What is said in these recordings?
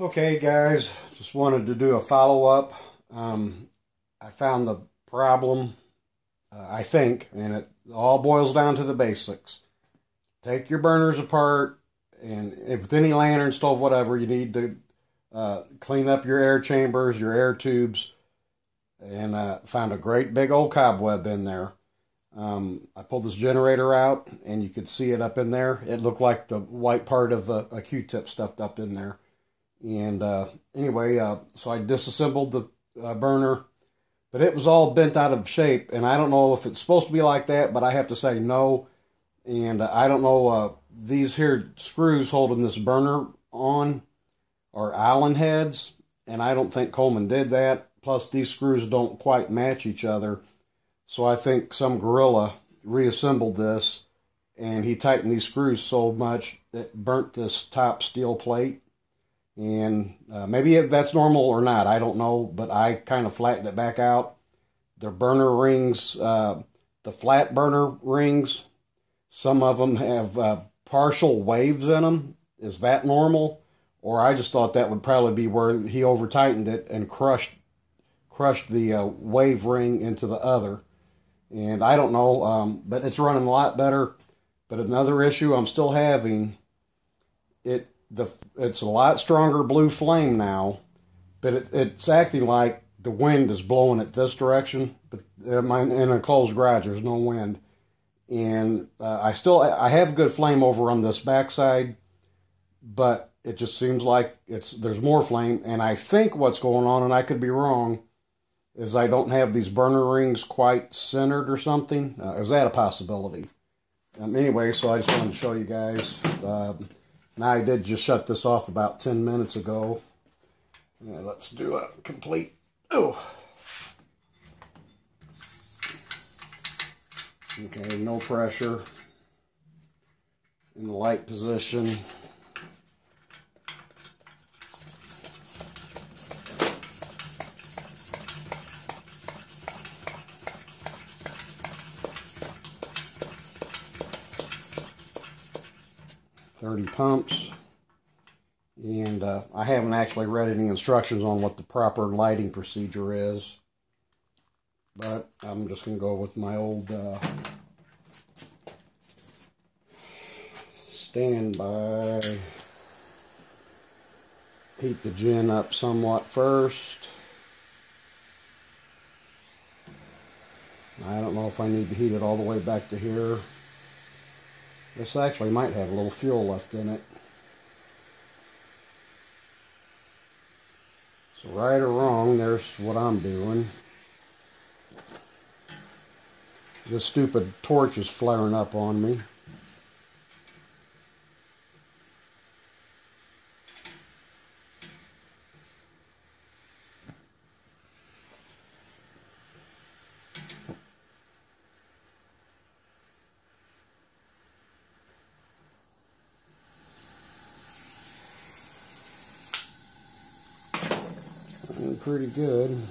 Okay guys, just wanted to do a follow-up. I found the problem, I think, and it all boils down to the basics. Take your burners apart, and with any lantern, stove, whatever, you need to clean up your air chambers, your air tubes, and found a great big old cobweb in there. I pulled this generator out, and you could see it up in there. It looked like the white part of a Q-tip stuffed up in there. And anyway, so I disassembled the burner, but it was all bent out of shape, and I don't know if it's supposed to be like that, but I have to say no. And I don't know, these here screws holding this burner on are Allen heads, and I don't think Coleman did that. Plus, these screws don't quite match each other, so I think some gorilla reassembled this, and he tightened these screws so much that it burnt this top steel plate. And maybe that's normal or not, I don't know, but I kind of flattened it back out. The burner rings, the flat burner rings, some of them have partial waves in them. Is that normal? Or I just thought that would probably be where he over-tightened it and crushed the wave ring into the other. And I don't know, but it's running a lot better. But another issue I'm still having, it's a lot stronger blue flame now, but it's acting like the wind is blowing it this direction. But in a closed garage, there's no wind, and I have good flame over on this backside, but it just seems like there's more flame. And I think what's going on, and I could be wrong, is I don't have these burner rings quite centered or something. Is that a possibility? Anyway, so I just wanted to show you guys. Now, I did just shut this off about 10 minutes ago. Let's do a complete... Oh! Okay, no pressure. In the light position. .30 pumps, and I haven't actually read any instructions on what the proper lighting procedure is, but I'm just going to go with my old standby. Heat the gen up somewhat first. I don't know if I need to heat it all the way back to here. This actually might have a little fuel left in it. So right or wrong, there's what I'm doing. This stupid torch is flaring up on me. Pretty good.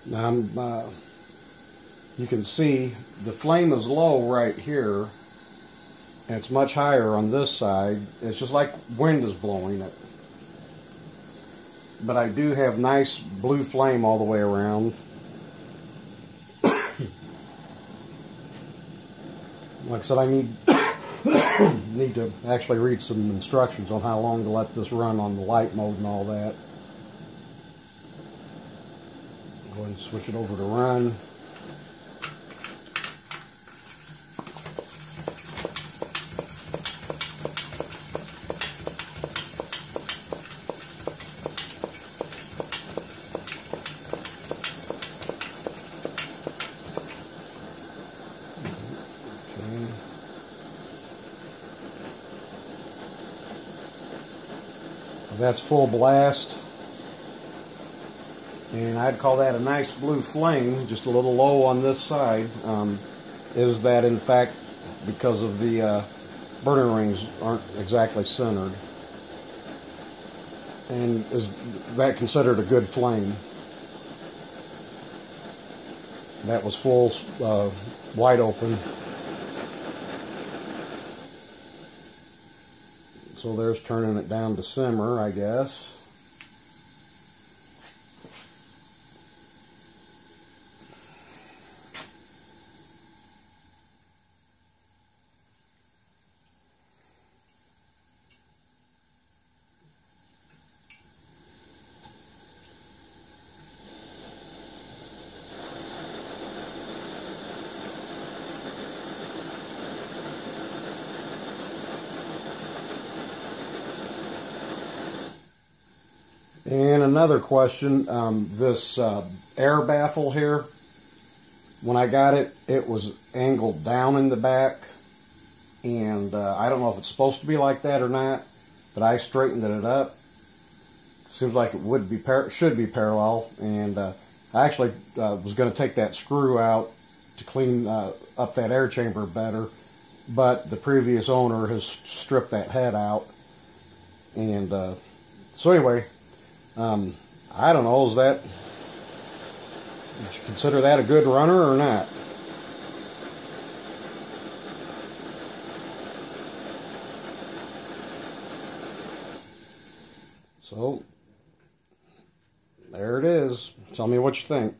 Now you can see the flame is low right here, and it's much higher on this side. It's just like wind is blowing it. But I do have nice blue flame all the way around. Like I said, I need to actually read some instructions on how long to let this run on the light mode and all that. Go ahead and switch it over to run. Okay. So that's full blast. And I'd call that a nice blue flame, just a little low on this side. Is that in fact because of the burner rings aren't exactly centered? And is that considered a good flame? That was full, wide open. So there's turning it down to simmer, I guess. And another question, this air baffle here, when I got it, it was angled down in the back, and I don't know if it's supposed to be like that or not, but I straightened it up. Seems like it would be should be parallel, and I actually was going to take that screw out to clean up that air chamber better, but the previous owner has stripped that head out, and so anyway. I don't know, would you consider that a good runner or not? So, there it is. Tell me what you think.